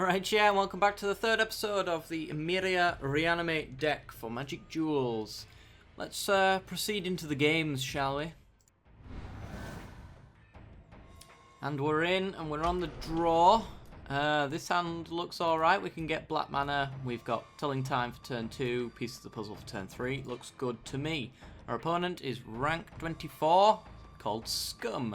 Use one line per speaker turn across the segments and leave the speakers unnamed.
Alright, yeah, welcome back to the third episode of the Emeria Reanimate deck for Magic Duels. Let's proceed into the games, shall we? And we're in, and we're on the draw. This hand looks alright. We can get black mana. We've got Telling Time for turn 2, Pieces of the Puzzle for turn 3. Looks good to me. Our opponent is rank 24, called Scum.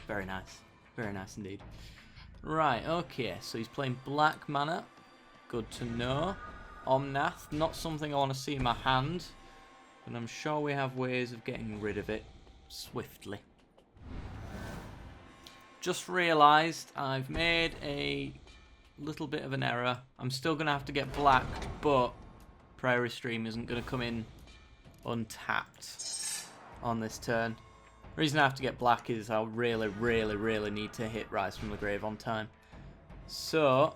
Very nice. Very nice indeed. Right, okay, so he's playing black mana. Good to know. Omnath, not something I want to see in my hand, but I'm sure we have ways of getting rid of it swiftly. Just realised I've made a little bit of an error. I'm still going to have to get black, but Prairie Stream isn't going to come in untapped on this turn. The reason I have to get black is I really need to hit Rise from the Grave on time. So,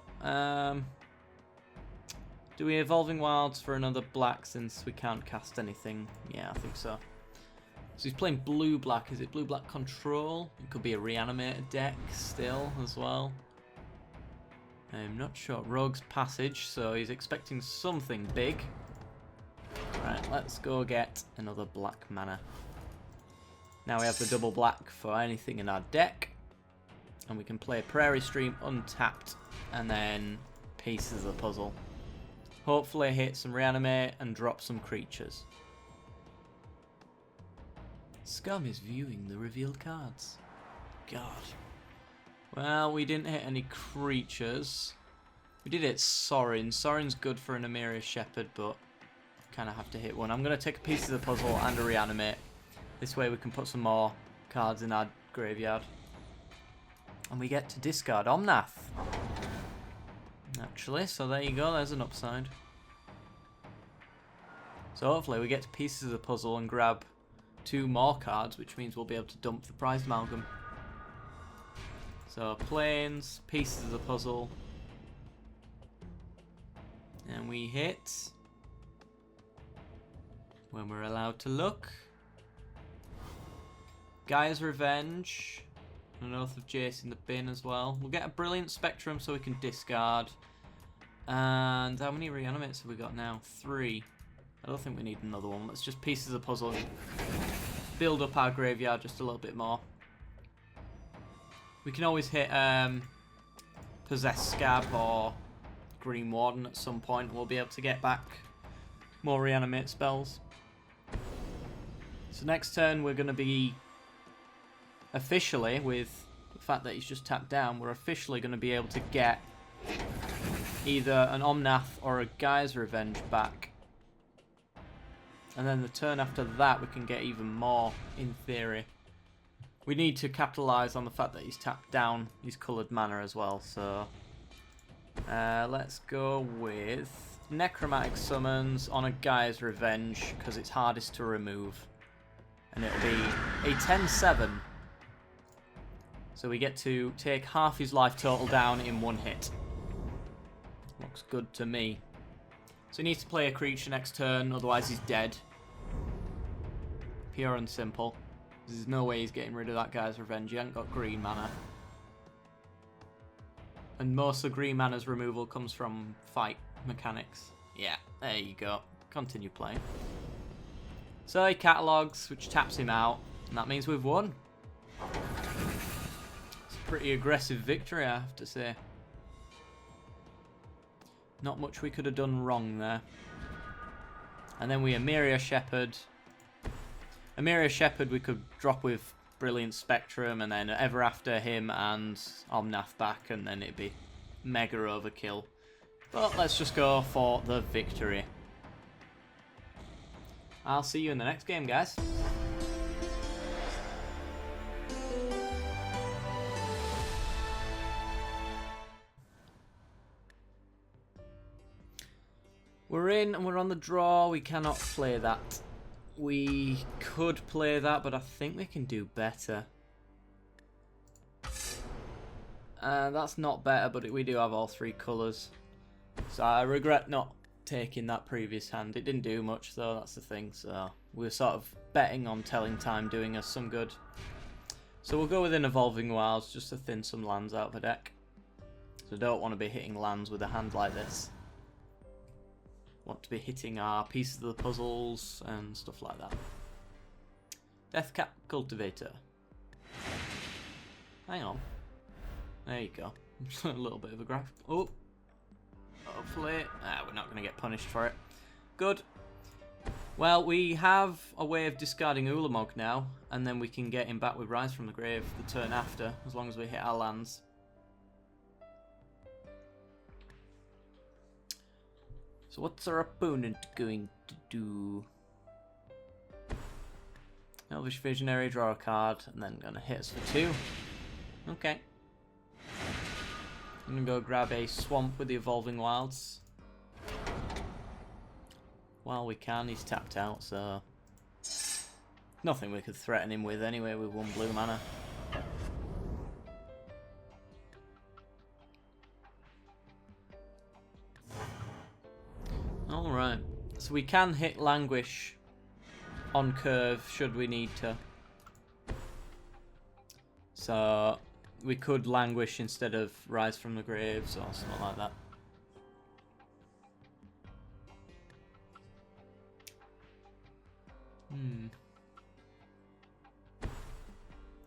do we Evolving Wilds for another black since we can't cast anything? Yeah, I think so. So he's playing blue-black. Is it blue-black control? It could be a Reanimator deck still as well. I'm not sure. Rogue's Passage, so he's expecting something big. Right, let's go get another black mana. Now we have the double black for anything in our deck. And we can play Prairie Stream untapped and then Pieces of the Puzzle. Hopefully hit some Reanimate and drop some creatures. Scum is viewing the revealed cards. God. Well, we didn't hit any creatures. We did hit Sorin. Sorin's good for an Emeria Shepherd, but kind of have to hit one. I'm going to take a Piece of the Puzzle and a Reanimate. This way we can put some more cards in our graveyard. And we get to discard Omnath. Actually, so there you go, there's an upside. So hopefully we get to Pieces of the Puzzle and grab 2 more cards, which means we'll be able to dump the Prized Amalgam. So Plains, Pieces of the Puzzle. And we hit when we're allowed to look. Gaia's Revenge, an Oath of Jace in the bin as well. We'll get a Brilliant Spectrum so we can discard. And how many Reanimates have we got now? 3. I don't think we need another one. Let's just Pieces of the Puzzle and build up our graveyard just a little bit more. We can always hit Possessed Scab or Green Warden at some point. And we'll be able to get back more Reanimate spells. So next turn we're going to be officially, with the fact that he's just tapped down, we're officially going to be able to get either an Omnath or a Gaia's Revenge back. And then the turn after that we can get even more, in theory. We need to capitalise on the fact that he's tapped down his coloured mana as well, so let's go with Necromantic Summons on a Gaia's Revenge, because it's hardest to remove. And it'll be a 10-7. So we get to take half his life total down in one hit. Looks good to me. So he needs to play a creature next turn, otherwise he's dead. Pure and simple. There's no way he's getting rid of that Gaia's Revenge. He hasn't got green mana. And most of the green mana's removal comes from fight mechanics. Yeah, there you go. Continue playing. So he catalogues, which taps him out, and that means we've won. It's a pretty aggressive victory, I have to say. Not much we could have done wrong there. And then we Emeria Shepherd. Emeria Shepherd we could drop with Brilliant Spectrum, and then ever after him and Omnath back, and then it'd be mega overkill. But let's just go for the victory. I'll see you in the next game, guys. We're in and we're on the draw. We cannot play that. We could play that, but I think we can do better. That's not better, but we do have all 3 colours. So I regret not taking that previous hand. It didn't do much though, that's the thing, so we're sort of betting on Telling Time doing us some good. So we'll go with an Evolving Wilds just to thin some lands out of the deck. So So I don't want to be hitting lands with a hand like this. Want to be hitting our pieces of the puzzles and stuff like that. Deathcap Cultivator. Hang on. There you go. A little bit of a graph. Oh. Hopefully. We're not going to get punished for it. Good. Well, we have a way of discarding Ulamog now, and then we can get him back with Rise from the Grave the turn after, as long as we hit our lands. So what's our opponent going to do? Elvish Visionary, draw a card, and then going to hit us for 2. Okay. I'm going to go grab a Swamp with the Evolving Wilds. While we can, he's tapped out, so... nothing we could threaten him with anyway with 1 blue mana. Alright, so we can hit Languish on curve should we need to. So we could Languish instead of Rise from the Graves or something like that.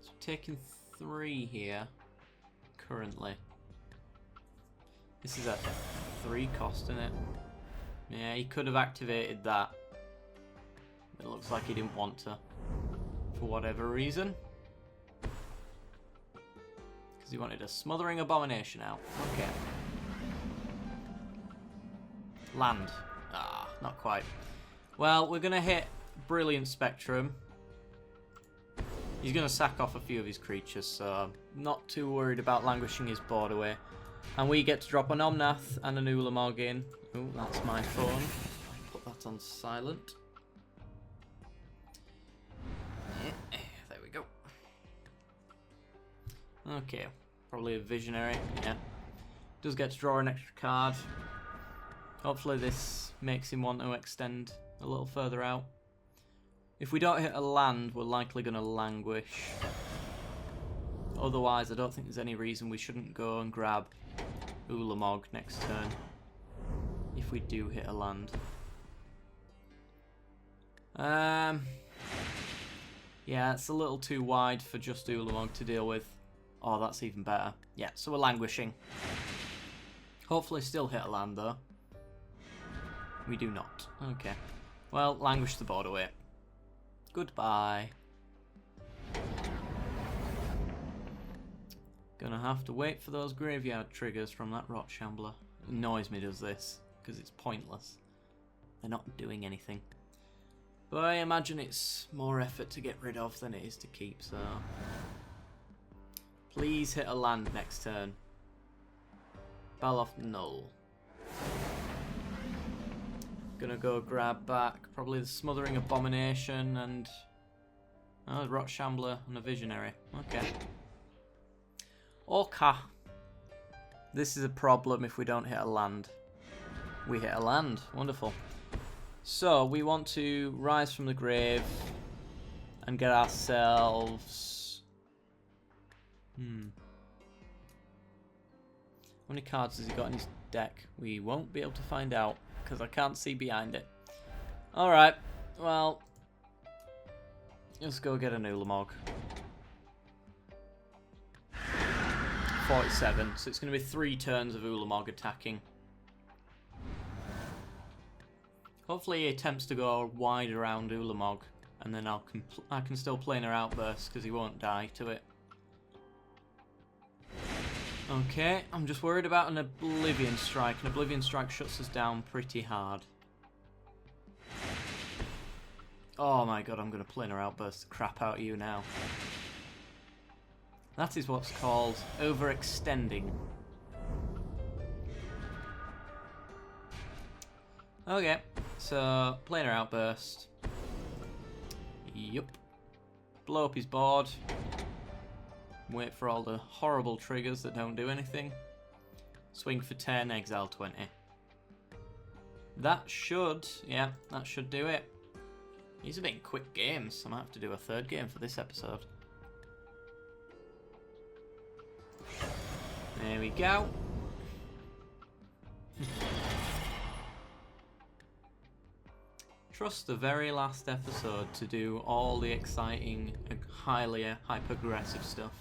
So taking 3 here currently. This is a 3 cost, isn't it? Yeah, he could have activated that. It looks like he didn't want to, for whatever reason. Because he wanted a Smothering Abomination out. Okay. Land. Ah, not quite. Well, we're going to hit Brilliant Spectrum. He's going to sack off a few of his creatures, so I'm not too worried about languishing his board away. And we get to drop an Omnath and an Ulamog in. Oh, that's my phone. Put that on silent. There we go. Okay, probably a Visionary. Yeah. Does get to draw an extra card. Hopefully this makes him want to extend a little further out. If we don't hit a land, we're likely going to Languish. Otherwise, I don't think there's any reason we shouldn't go and grab Ulamog next turn. If we do hit a land. Yeah, it's a little too wide for just Ulamog to deal with. Oh, that's even better. Yeah, so we're languishing. Hopefully still hit a land, though. We do not. Okay. Well, languish the board away. Goodbye. Gonna have to wait for those graveyard triggers from that Rot Shambler. It annoys me does this, because it's pointless. They're not doing anything. But I imagine it's more effort to get rid of than it is to keep, so... Please hit a land next turn. Baloth Null. Gonna go grab back probably the Smothering Abomination and... Oh, Rot Shambler and a Visionary. Okay. Okay. This is a problem if we don't hit a land. We hit a land. Wonderful. So, we want to Rise from the Grave and get ourselves... How many cards has he got in his deck? We won't be able to find out because I can't see behind it. Alright, well... Let's go get an Ulamog. 47, so it's going to be 3 turns of Ulamog attacking. Hopefully he attempts to go wide around Ulamog, and then I can still Planar Outburst because he won't die to it. Okay, I'm just worried about an Oblivion Strike. An Oblivion Strike shuts us down pretty hard. Oh my god, I'm going to Planar Outburst the crap out of you now. That is what's called overextending. Okay, so Planar Outburst. Yup. Blow up his board. Wait for all the horrible triggers that don't do anything. Swing for 10, exile 20. That should, yeah, that should do it. These have been quick games. I might have to do a 3rd game for this episode. There we go. Trust the very last episode to do all the exciting, highly hyper-aggressive stuff.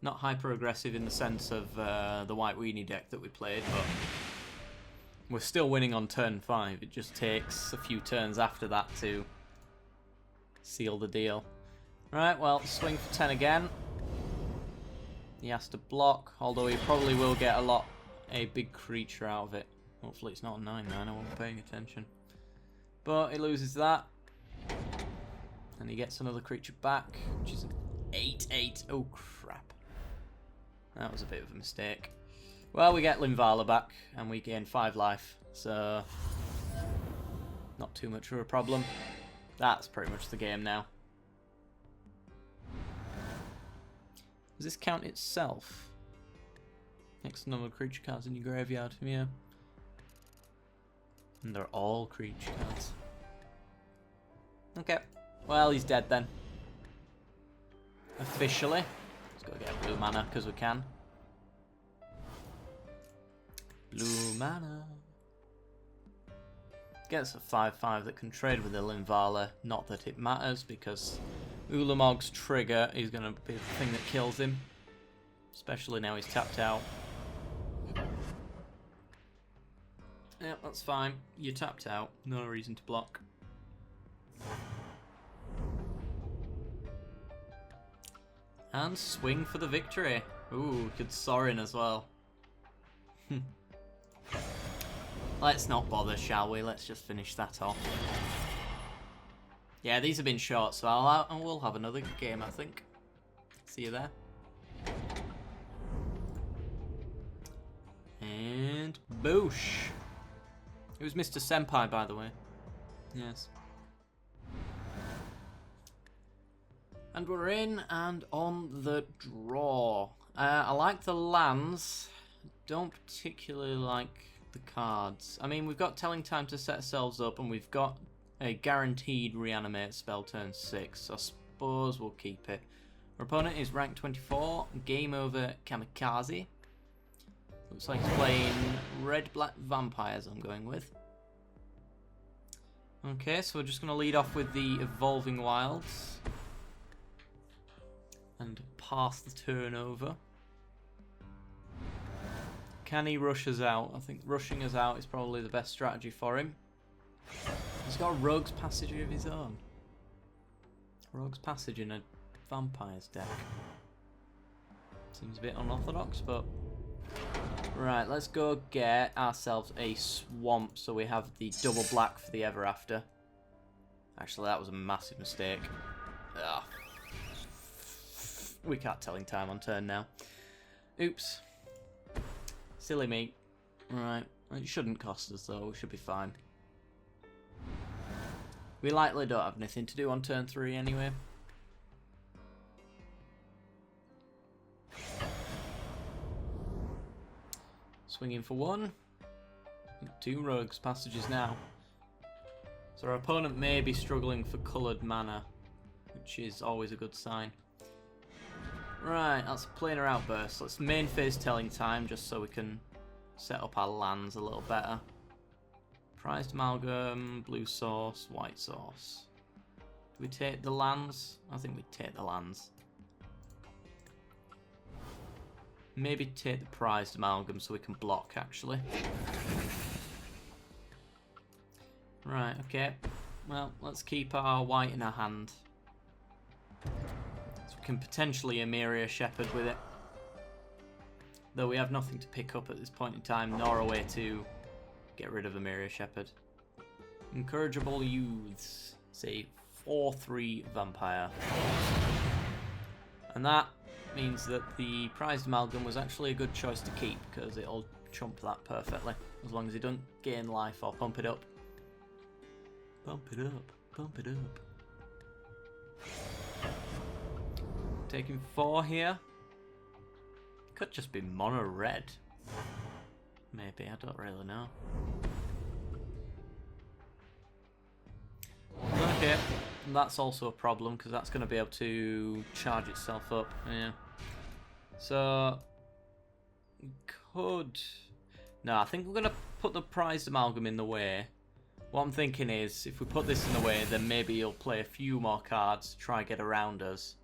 Not hyper-aggressive in the sense of the White Weenie deck that we played, but we're still winning on turn 5. It just takes a few turns after that to seal the deal. Right, well, swing for 10 again. He has to block, although he probably will get a big creature out of it. Hopefully it's not a 9-9, I wasn't paying attention. But he loses that. And he gets another creature back, which is an 8-8. Oh, crap. That was a bit of a mistake. Well, we get Linvala back, and we gain 5 life, so not too much of a problem. That's pretty much the game now. Does this count itself? Next number of creature cards in your graveyard, yeah. And they're all creature cards. Okay, well, he's dead then. Officially. Let's go get blue mana, because we can. Blue mana. Gets a 5-5 that can trade with the Linvala. Not that it matters, because Ulamog's trigger is going to be the thing that kills him. Especially now he's tapped out. Yep, that's fine. You're tapped out. No reason to block. And swing for the victory. Ooh, good Sorin as well. Let's not bother, shall we? Let's just finish that off. Yeah, these have been short, so we'll have another game, I think. See you there. And boosh. It was Mr. Senpai, by the way. Yes. And we're in and on the draw. I like the lands. Don't particularly like the cards. I mean, we've got Telling Time to set ourselves up, and we've got a guaranteed Reanimate spell turn 6. So I suppose we'll keep it. Our opponent is rank 24. Game over Kamikaze. Looks like he's playing red-black vampires, I'm going with. Okay, so we're just going to lead off with the Evolving Wilds. And pass the turn over. Can he rush us out? I think rushing us out is probably the best strategy for him. He's got a Rogue's Passage of his own. Rogue's Passage in a Vampires deck. Seems a bit unorthodox, but... Right, let's go get ourselves a Swamp so we have the double black for the Ever After. Actually, that was a massive mistake. Ugh. We can't Telling Time on turn now. Oops. Silly me. Right. It shouldn't cost us though. We should be fine. We likely don't have anything to do on turn 3 anyway. Swinging for 1. 2 Rogue's Passages now. So our opponent may be struggling for coloured mana, which is always a good sign. Right, that's a Planar Outburst. Let's main phase Telling Time just so we can set up our lands a little better. Prized Amalgam, blue source, white source. Do we take the lands? I think we take the lands. Maybe take the Prized Amalgam so we can block, actually. Right, okay. Well, let's keep our white in our hand. So we can potentially Emeria Shepherd with it. Though we have nothing to pick up at this point in time, nor a way to get rid of Emeria Shepherd. Incorrigible Youths. Say 4-3 Vampire. And that means that the Prized Amalgam was actually a good choice to keep, because it'll chump that perfectly, as long as it doesn't gain life or pump it up. Pump it up, pump it up. Taking 4 here. Could just be mono red. Maybe, I don't really know. Okay, that's also a problem because that's going to be able to charge itself up. Yeah. So Could... No, I think we're going to put the prized amalgam in the way. What I'm thinking is, if we put this in the way, then maybe he'll play a few more cards to try and get around us.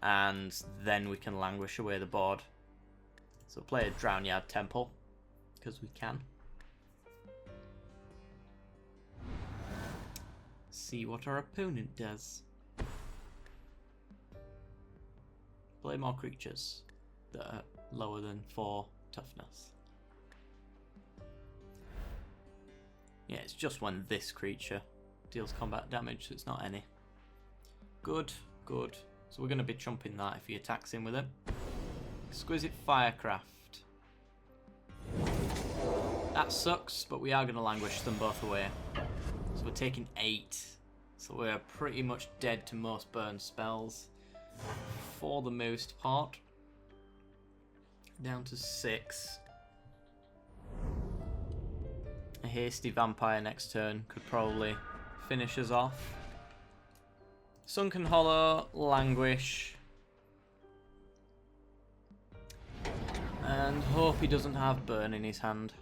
And then we can languish away the board. So play a Drownyard Temple, because we can. See what our opponent does. Play more creatures that are lower than 4 toughness. Yeah, it's just when this creature deals combat damage, so it's not any. Good, good. So we're going to be chumping that if he attacks him with it. Exquisite Firecraft. That sucks, but we are going to languish them both away. So we're taking 8. So we're pretty much dead to most burn spells. For the most part. Down to 6. A hasty vampire next turn could probably finish us off. Sunken Hollow, languish. And hope he doesn't have burn in his hand.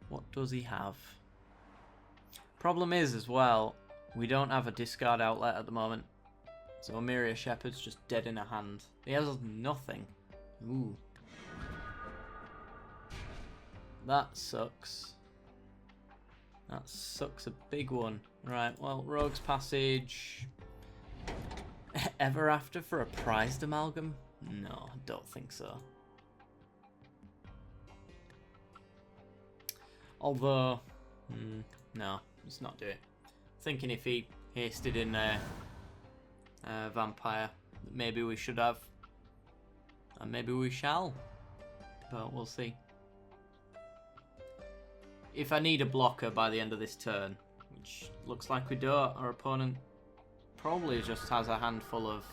What does he have? Problem is, as well, we don't have a discard outlet at the moment. So Emeria Shepherd's just dead in a hand. He has nothing. Ooh. That sucks. That sucks a big one. Right, well, Rogue's Passage. Ever After for a prized amalgam? No, I don't think so. Although, no, let's not do it. Thinking if he hasted in vampire, maybe we should have, and maybe we shall, but we'll see. If I need a blocker by the end of this turn, which looks like we don't, our opponent probably just has a handful of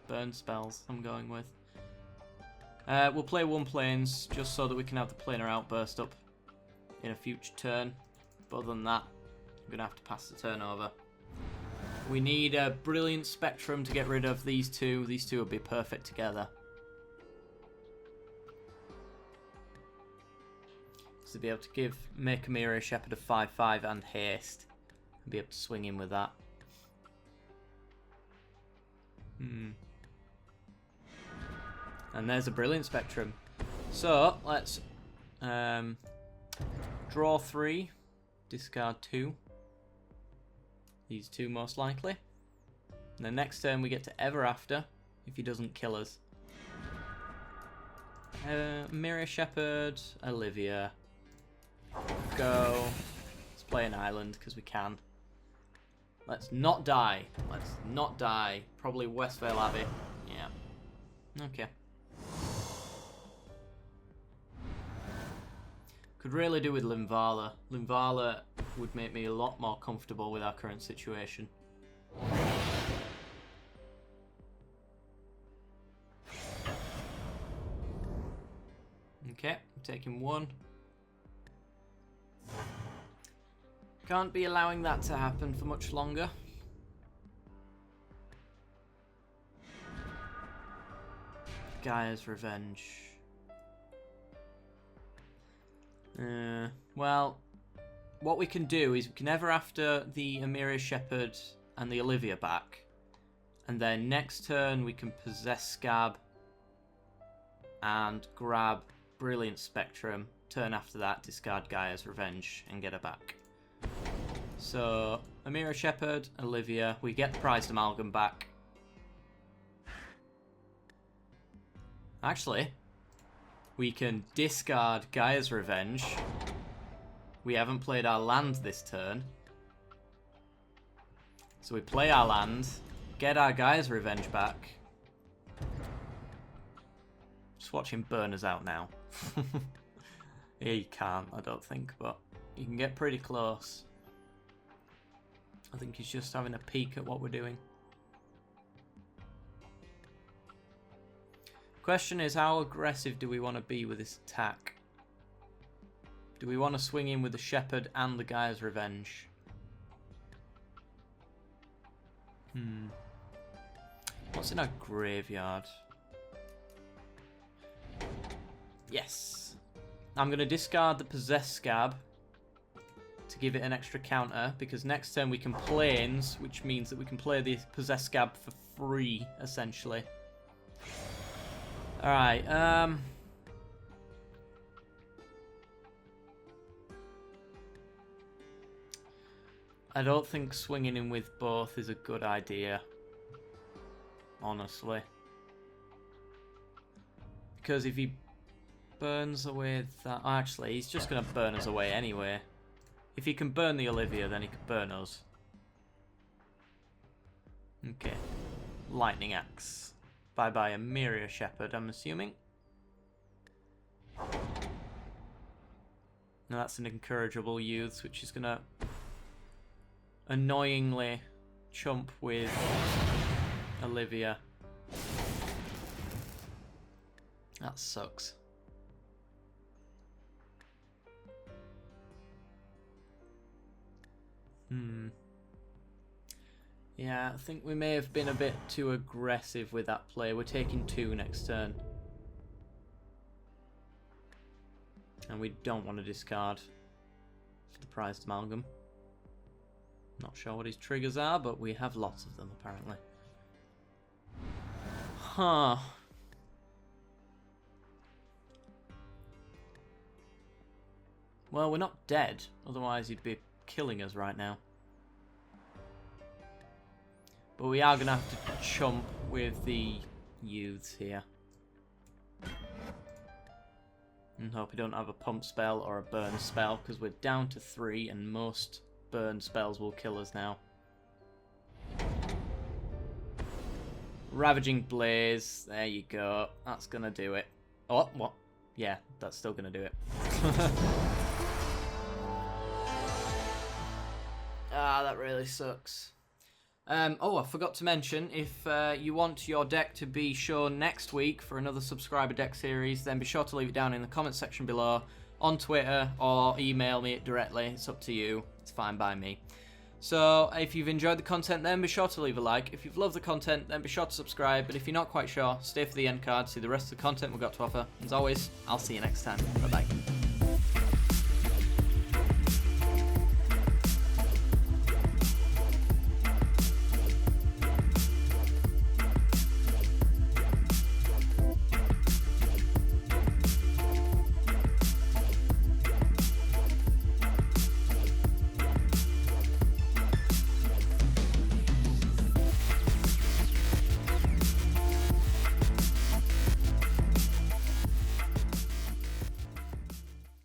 burn spells I'm going with. We'll play 1 planes just so that we can have the planar outburst up in a future turn, but other than that, I'm going to have to pass the turn over. We need a Brilliant Spectrum to get rid of these two. These two would be perfect together. To be able to make Emeria Shepherd a 5/5 and haste, and be able to swing in with that. And there's a Brilliant Spectrum. So let's draw 3, discard 2. These 2 most likely. And then next turn we get to Ever After if he doesn't kill us. Emeria Shepherd, Olivia. Go. Let's play an island because we can. Let's not die. Let's not die. Probably Westvale Abbey. Yeah. Okay. Could really do with Linvala. Linvala would make me a lot more comfortable with our current situation. Okay, I'm taking 1. Can't be allowing that to happen for much longer. Gaia's Revenge. Well, what we can do is we can Ever After the Emeria Shepherd and the Olivia back. And then next turn we can possess Scab and grab Brilliant Spectrum. Turn after that, discard Gaia's Revenge and get her back. So, Emeria Shepherd, Olivia, we get the prized amalgam back. Actually, we can discard Gaia's Revenge. We haven't played our land this turn. So we play our land, get our Gaia's Revenge back. Just watch him burn us out now. Yeah, you can't, I don't think, but you can get pretty close. I think he's just having a peek at what we're doing. Question is, how aggressive do we want to be with this attack? Do we want to swing in with the Shepherd and the Gaia's Revenge? What's in our graveyard? Yes. I'm going to discard the Possessed Scab to give it an extra counter, because next turn we can Plains, which means that we can play the Possessed Scab for free, essentially. Alright, I don't think swinging in with both is a good idea, honestly. Because if he burns away that... Actually, he's just going to burn us away anyway. If he can burn the Olivia, then he can burn us. Okay. Lightning Axe. Bye-bye, Emeria Shepherd, I'm assuming. Now that's an incorrigible youth, which is going to annoyingly chump with Olivia. That sucks. Yeah, I think we may have been a bit too aggressive with that play. We're taking 2 next turn. And we don't want to discard for the prized amalgam. Not sure what his triggers are, but we have lots of them apparently. Huh. Well, we're not dead, otherwise he'd be killing us right now. But we are going to have to chump with the youths here. And hope we don't have a pump spell or a burn spell, because we're down to 3 and most burn spells will kill us now. Ravaging Blaze, there you go. That's going to do it. Oh, what? Yeah, that's still going to do it. Ah, that really sucks. Oh, I forgot to mention, if you want your deck to be shown next week for another subscriber deck series, then be sure to leave it down in the comments section below, on Twitter, or email me it directly. It's up to you. It's fine by me. So, if you've enjoyed the content, then be sure to leave a like. If you've loved the content, then be sure to subscribe. But if you're not quite sure, stay for the end card, see the rest of the content we've got to offer. As always, I'll see you next time. Bye-bye.